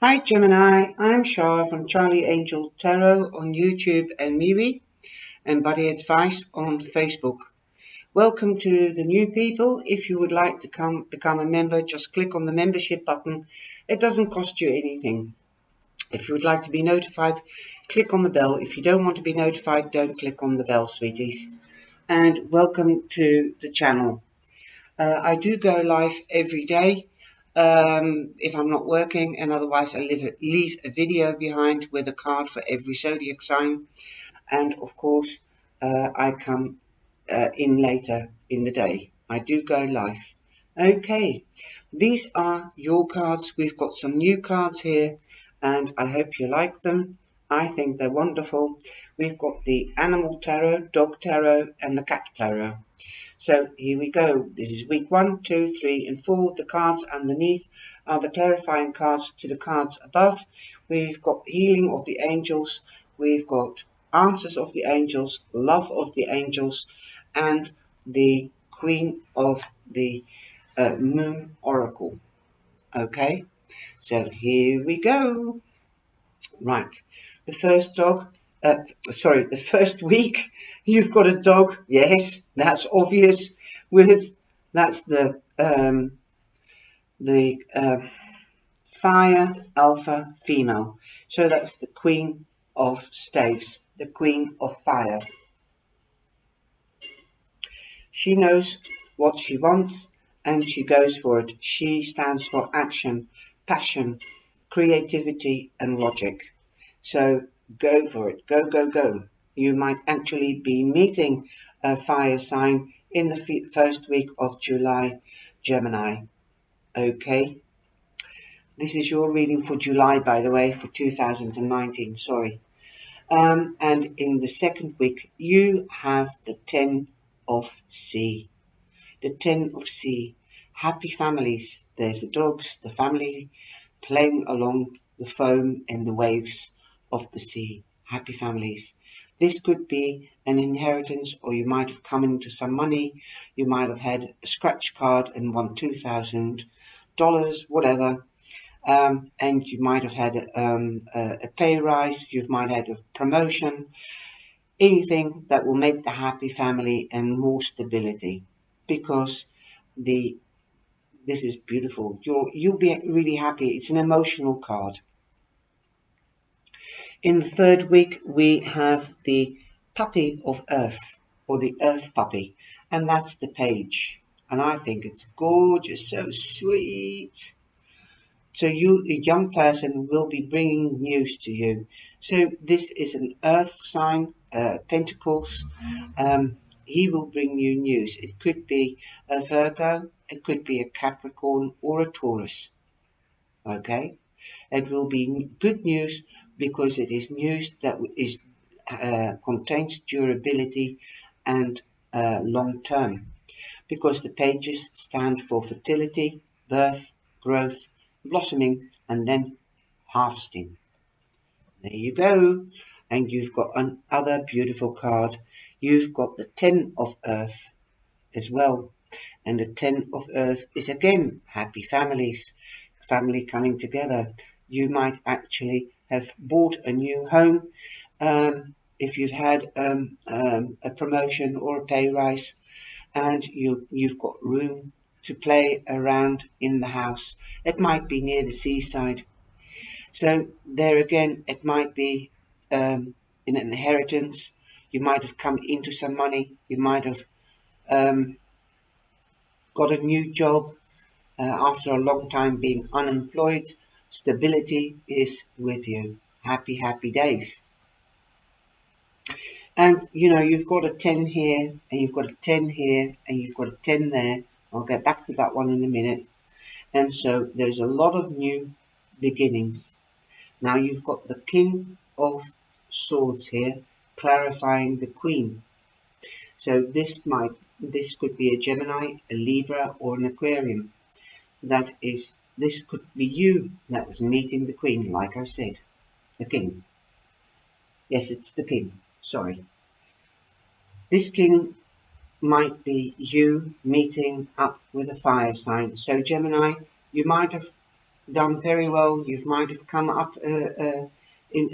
Hi Gemini, I'm Shah from Charlie Angel Tarot on YouTube and MeWe and Buddayadvies on Facebook. Welcome to the new people. If you would like to become a member, just click on the membership button. It doesn't cost you anything. If you would like to be notified, click on the bell. If you don't want to be notified, don't click on the bell, sweeties. And welcome to the channel. I do go live every day if I'm not working, and otherwise I leave a video behind with a card for every zodiac sign, and of course I come in later in the day. I do go live. Okay, these are your cards. We've got some new cards here and I hope you like them. I think they're wonderful. We've got the Animal Tarot, Dog Tarot and the Cat Tarot. So here we go. This is week 1, 2, 3 and 4. The cards underneath are the clarifying cards to the cards above. We've got Healing of the Angels. We've got Answers of the Angels, Love of the Angels, and the Queen of the Moon Oracle. Okay, so here we go. Right, the first the first week you've got a dog. Yes, that's obvious. That's the fire alpha female. So that's the Queen of Staves, the Queen of Fire. She knows what she wants and she goes for it. She stands for action, passion, creativity and logic. So go for it. Go, go, go. You might actually be meeting a fire sign in the first week of July, Gemini. Okay. This is your reading for July, by the way, for 2019. Sorry. And in the second week, you have the 10 of Sea. The 10 of Sea. Happy families. There's the dogs, the family playing along the foam and the waves of the sea. Happy families. This could be an inheritance, or you might have come into some money. You might have had a scratch card and won $2,000, whatever. And you might have had a pay rise. You might have had a promotion. Anything that will make the happy family and more stability, because this is beautiful. You'll be really happy. It's an emotional card. In the third week, we have the Puppy of Earth, or the Earth Puppy, and that's the Page. And I think it's gorgeous, so sweet. So you, a young person, will be bringing news to you. So this is an Earth sign, Pentacles. He will bring you news. It could be a Virgo, it could be a Capricorn or a Taurus. Okay? It will be good news because it is news that contains durability and long term. Because the pages stand for fertility, birth, growth, blossoming, and then harvesting. There you go. And you've got another beautiful card. You've got the 10 of Earth as well. And the 10 of Earth is again happy families, family coming together. You might actually have bought a new home if you've had a promotion or a pay rise, and you've got room to play around in the house. It might be near the seaside. So there again, it might be an inheritance. You might have come into some money. You might have got a new job after a long time being unemployed. Stability is with you. Happy, happy days. And you know, you've got a 10 here, and you've got a 10 here, and you've got a 10 there. I'll get back to that one in a minute. And so there's a lot of new beginnings. Now you've got the King of Swords here, clarifying the Queen. So this could be a Gemini, a Libra, or an Aquarium. This could be you that's meeting the Queen, like I said, the King. Yes, it's the King. Sorry. This King might be you meeting up with a fire sign. So Gemini, you might have done very well. You might have come up in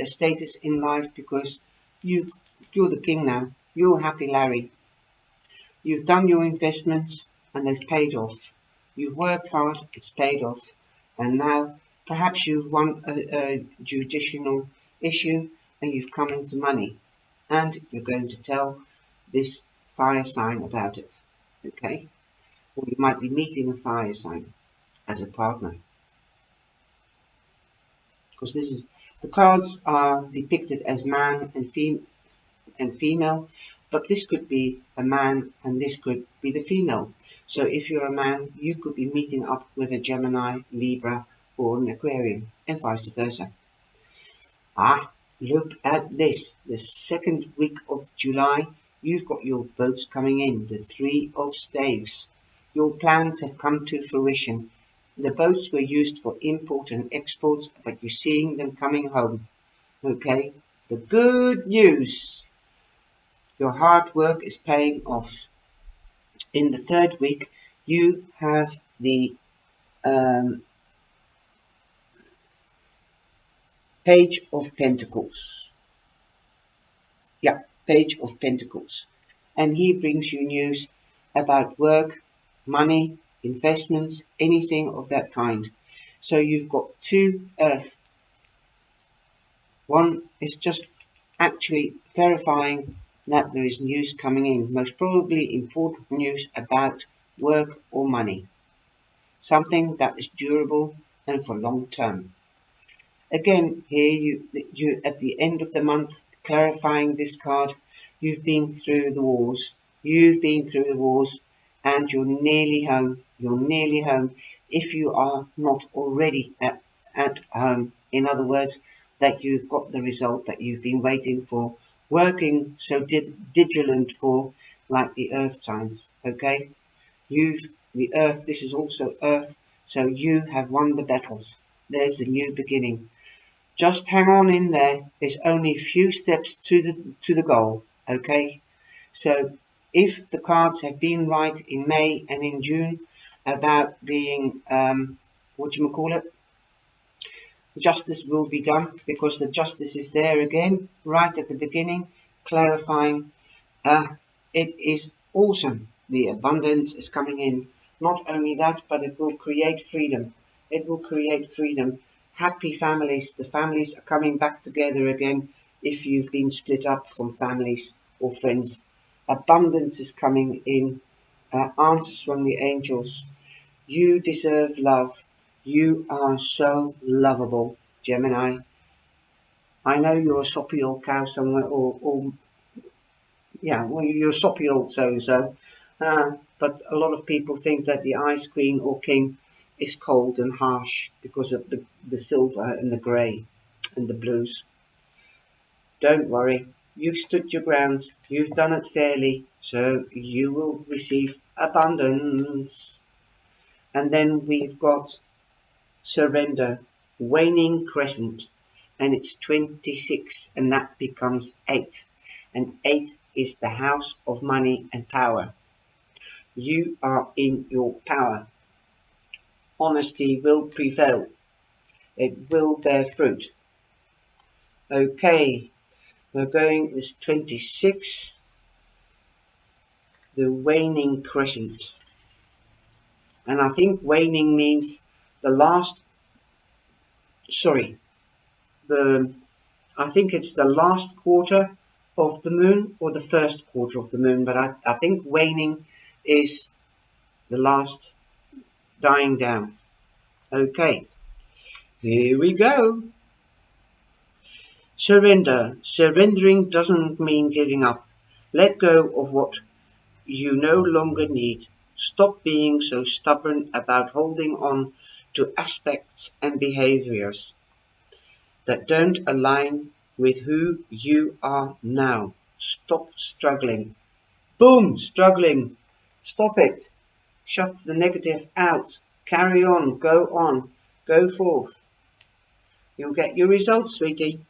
a status in life because you're the king now. You're happy Larry. You've done your investments and they've paid off. You've worked hard, it's paid off. And now perhaps you've won a judicial issue and you've come into money. And you're going to tell this fire sign about it. Okay? Or you might be meeting a fire sign as a partner. Because this is, the cards are depicted as man and female, but this could be a man and this could be the female. So if you're a man, you could be meeting up with a Gemini, Libra, or an Aquarian, and vice versa. Look at this. The second week of July, you've got your boats coming in, the Three of Staves. Your plans have come to fruition. The boats were used for import and exports, but you're seeing them coming home. Okay? The good news. Your hard work is paying off. In the third week, you have the Page of Pentacles. Yeah, Page of Pentacles. And he brings you news about work, money, investments, anything of that kind. So you've got two Earth. One is just actually verifying that there is news coming in, most probably important news about work or money, something that is durable and for long term. Again, here you at the end of the month, clarifying this card, you've been through the wars, and you're nearly home. You're nearly home if you are not already at home. In other words, that you've got the result that you've been waiting for, working so diligent for, like the earth signs. Okay, the earth, this is also earth, so you have won the battles. There's a new beginning. Just hang on in there. There's only a few steps to the goal. Okay, so if the cards have been right in May and in June about being justice will be done, because the justice is there again right at the beginning, clarifying. It is awesome. The abundance is coming in. Not only that, but it will create freedom. It will create freedom. Happy families. The families are coming back together again if you've been split up from families or friends. Abundance is coming in. Answers from the angels. You deserve love. You are so lovable, Gemini. I know you're a soppy old cow somewhere, or well, you're a soppy old so-and-so. But a lot of people think that the ice queen or king is cold and harsh because of the silver and the grey and the blues. Don't worry. You've stood your ground. You've done it fairly. So you will receive abundance. And then we've got surrender, waning crescent, and it's 26, and that becomes 8, and 8 is the house of money and power. You are in your power. Honesty will prevail. It will bear fruit. Okay, we're going this 26, the waning crescent, and I think waning means the last, I think it's the last quarter of the moon or the first quarter of the moon, but I think waning is the last dying down. Okay, here we go. Surrender. Surrendering doesn't mean giving up. Let go of what you no longer need. Stop being so stubborn about holding on to aspects and behaviors that don't align with who you are now. Stop struggling. Boom, struggling. Stop it. Shut the negative out. Carry on, go forth. You'll get your results, sweetie.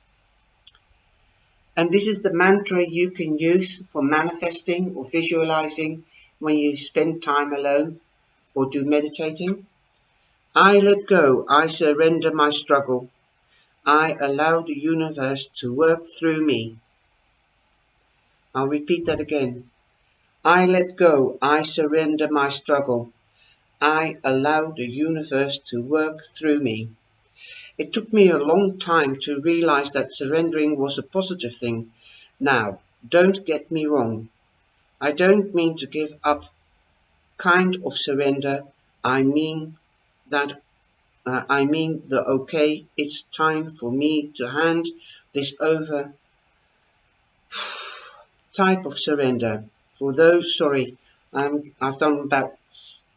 And this is the mantra you can use for manifesting or visualizing when you spend time alone or do meditating. I let go, I surrender my struggle. I allow the universe to work through me. I'll repeat that again. I let go, I surrender my struggle. I allow the universe to work through me. It took me a long time to realize that surrendering was a positive thing. Now, don't get me wrong. I don't mean to give up kind of surrender. I mean that I mean the okay, it's time for me to hand this over type of surrender. For those, sorry, I've done about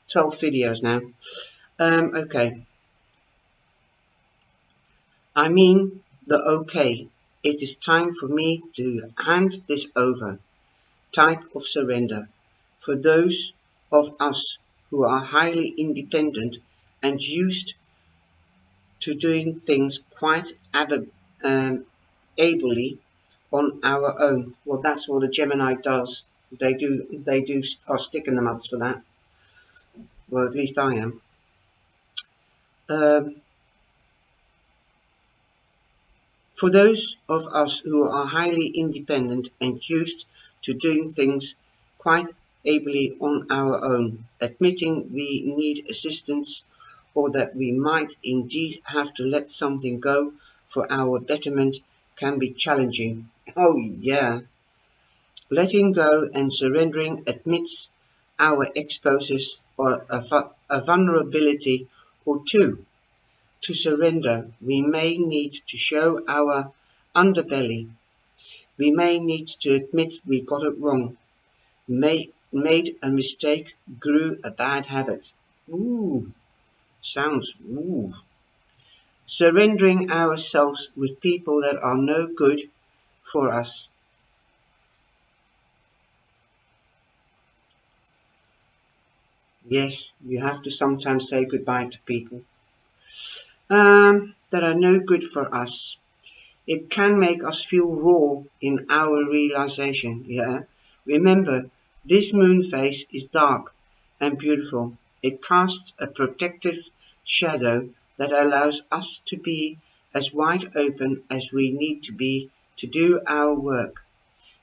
12 videos now. Okay, I mean the okay, it is time for me to hand this over type of surrender. For those of us who are highly independent and used to doing things quite ably on our own. Well, that's what a Gemini does. They are sticking them ups for that. Well, at least I am. Um, for those of us who are highly independent and used to doing things quite ably on our own, admitting we need assistance or that we might indeed have to let something go for our betterment can be challenging. Oh yeah, letting go and surrendering admits our exposes or a vulnerability or two. To surrender, we may need to show our underbelly. We may need to admit we got it wrong, made a mistake, grew a bad habit. Ooh, sounds ooh. Surrendering ourselves with people that are no good for us. Yes, you have to sometimes say goodbye to people that are no good for us. It can make us feel raw in our realization. Yeah, remember, this moon phase is dark and beautiful. It casts a protective shadow that allows us to be as wide open as we need to be to do our work.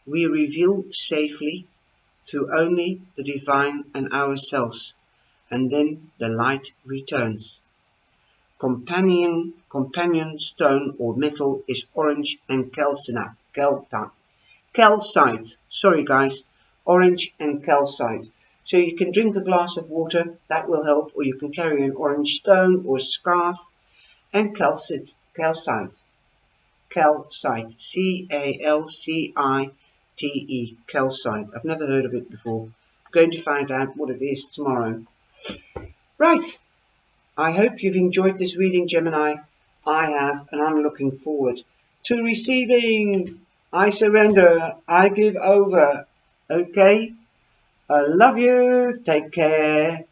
We reveal safely to only the divine and ourselves, and then the light returns. Companion stone or metal is orange and calcite. Sorry guys, orange and calcite. So you can drink a glass of water, that will help, or you can carry an orange stone or scarf. And calcite, calcite, calcite. I've never heard of it before. I'm going to find out what it is tomorrow. Right, I hope you've enjoyed this reading, Gemini. I have, and I'm looking forward to receiving. I surrender. I give over. Okay? I love you. Take care.